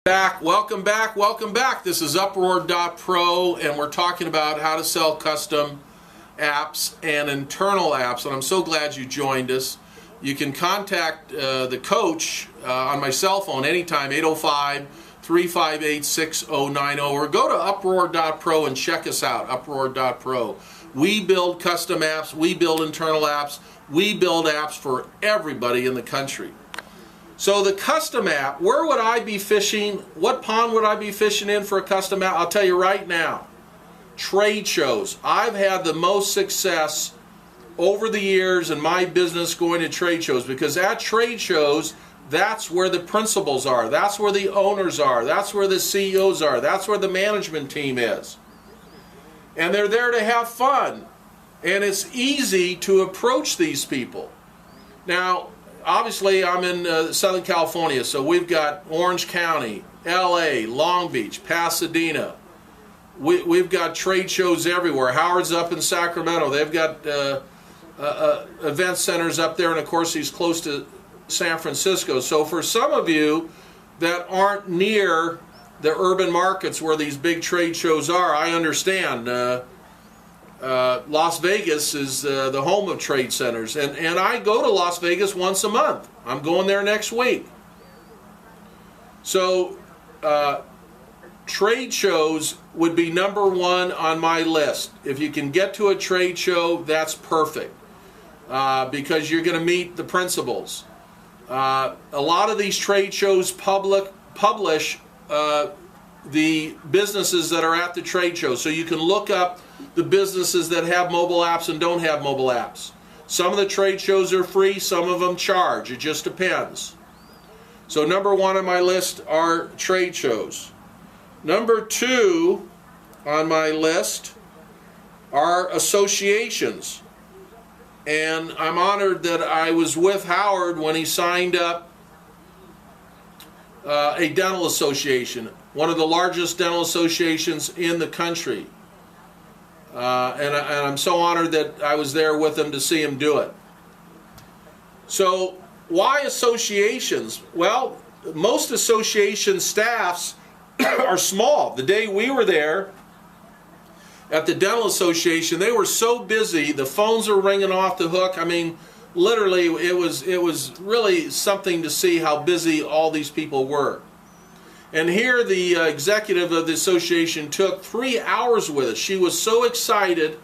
Welcome back. This is Uproar.pro, and we're talking about how to sell custom apps and internal apps, and I'm so glad you joined us. You can contact the coach on my cell phone anytime, 805-358-6090, or go to Uproar.pro and check us out, Uproar.pro. We build custom apps, we build internal apps, we build apps for everybody in the country. So the custom app, where would I be fishing? What pond would I be fishing in for a custom app? I'll tell you right now. Trade shows. I've had the most success over the years in my business going to trade shows, because at trade shows, that's where the principals are. That's where the owners are. That's where the CEOs are. That's where the management team is. And they're there to have fun. And it's easy to approach these people. Now, obviously, I'm in Southern California, so we've got Orange County, LA, Long Beach, Pasadena. We've got trade shows everywhere. Howard's up in Sacramento. They've got event centers up there, and of course he's close to San Francisco. So for some of you that aren't near the urban markets where these big trade shows are, I understand. Las Vegas is the home of trade centers, and I go to Las Vegas once a month. I'm going there next week. So trade shows would be number one on my list. If you can get to a trade show, that's perfect, because you're going to meet the principals. A lot of these trade shows publish the businesses that are at the trade show, so you can look up the businesses that have mobile apps and don't have mobile apps. Some of the trade shows are free, some of them charge. It just depends. So number one on my list are trade shows. Number two on my list are associations. And I'm honored that I was with Howard when he signed up a dental association, one of the largest dental associations in the country. And I'm so honored that I was there with him to see him do it. So why associations? Well, most association staffs are small. The day we were there at the dental association, they were so busy, the phones were ringing off the hook. I mean, literally, it was really something to see how busy all these people were. And here the executive of the association took 3 hours with us. She was so excited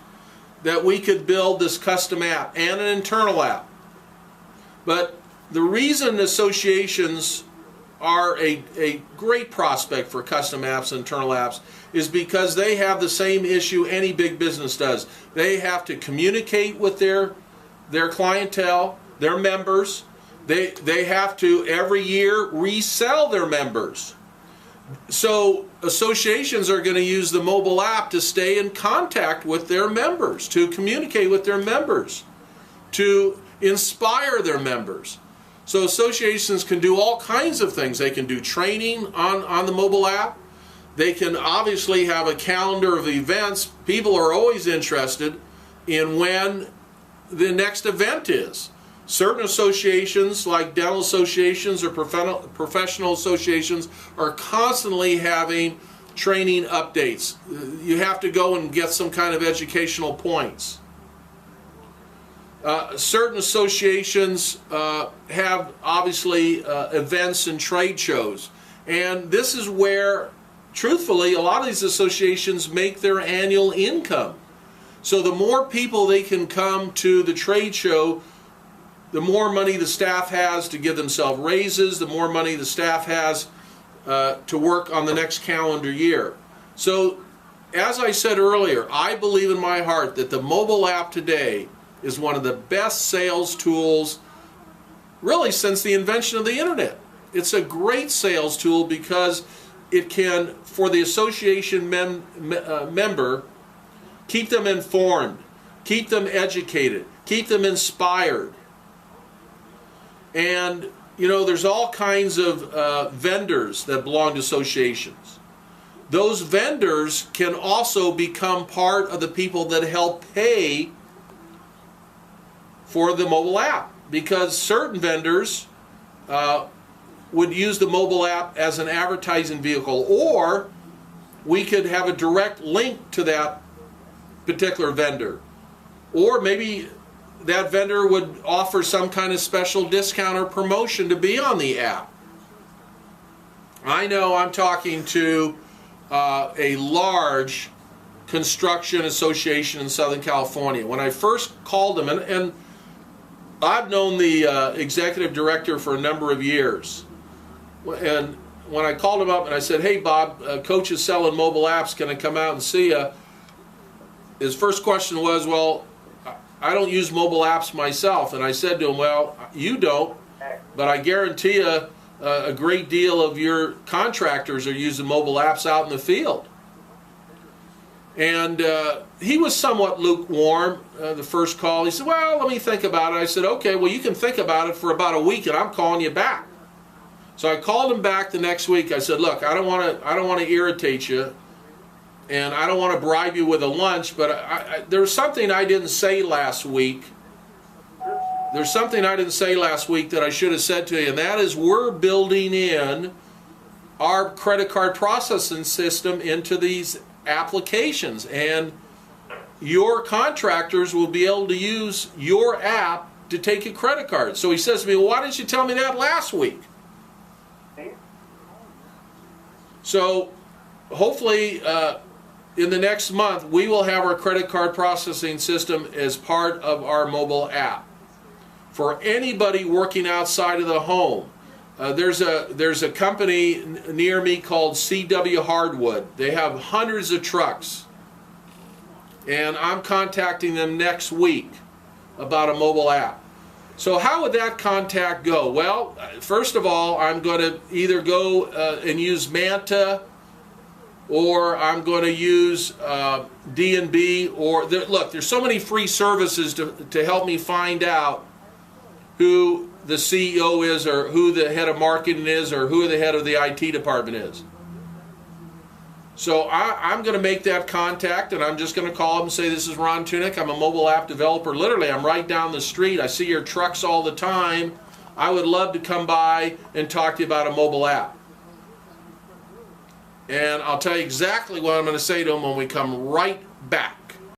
that we could build this custom app and an internal app. But the reason associations are a great prospect for custom apps and internal apps is because they have the same issue any big business does. They have to communicate with their clientele, their members. They have to every year resell their members. So associations are going to use the mobile app to stay in contact with their members, to communicate with their members, to inspire their members. So associations can do all kinds of things. They can do training on the mobile app. They can obviously have a calendar of events. People are always interested in when the next event is. Certain associations, like dental associations or professional associations, are constantly having training updates. You have to go and get some kind of educational points. Certain associations have, obviously, events and trade shows. And this is where, truthfully, a lot of these associations make their annual income. So the more people they can come to the trade show, the more money the staff has to give themselves raises, the more money the staff has to work on the next calendar year. So, as I said earlier, I believe in my heart that the mobile app today is one of the best sales tools, really, since the invention of the internet. It's a great sales tool because it can, for the association member, keep them informed, keep them educated, keep them inspired. And, you know, there's all kinds of vendors that belong to associations. Those vendors can also become part of the people that help pay for the mobile app, because certain vendors would use the mobile app as an advertising vehicle, or we could have a direct link to that particular vendor, or maybe that vendor would offer some kind of special discount or promotion to be on the app. I know I'm talking to a large construction association in Southern California. When I first called them, and I've known the executive director for a number of years, and when I called him up and I said, "Hey Bob, Coach is selling mobile apps, can I come out and see you?" His first question was, "Well, I don't use mobile apps myself." And I said to him, "Well, you don't, but I guarantee you a great deal of your contractors are using mobile apps out in the field." And he was somewhat lukewarm the first call. He said, "Well, let me think about it." I said, "Okay, well, you can think about it for about a week, and I'm calling you back." So I called him back the next week. I said, "Look, I don't want to irritate you, and I don't want to bribe you with a lunch, but there's something I didn't say last week. There's something I didn't say last week that I should have said to you, and that is we're building in our credit card processing system into these applications, and your contractors will be able to use your app to take a credit card." So he says to me, "Well, why didn't you tell me that last week?" So hopefully in the next month we will have our credit card processing system as part of our mobile app. For anybody working outside of the home, there's a company near me called CW Hardwood. They have hundreds of trucks, and I'm contacting them next week about a mobile app. So how would that contact go? Well, first of all, I'm going to either go and use Manta, or I'm going to use D&B, or look, there's so many free services to help me find out who the CEO is, or who the head of marketing is, or who the head of the IT department is. So I'm going to make that contact, and I'm just going to call them and say, "This is Ron Tunick. I'm a mobile app developer. Literally, I'm right down the street. I see your trucks all the time. I would love to come by and talk to you about a mobile app." And I'll tell you exactly what I'm going to say to them when we come right back.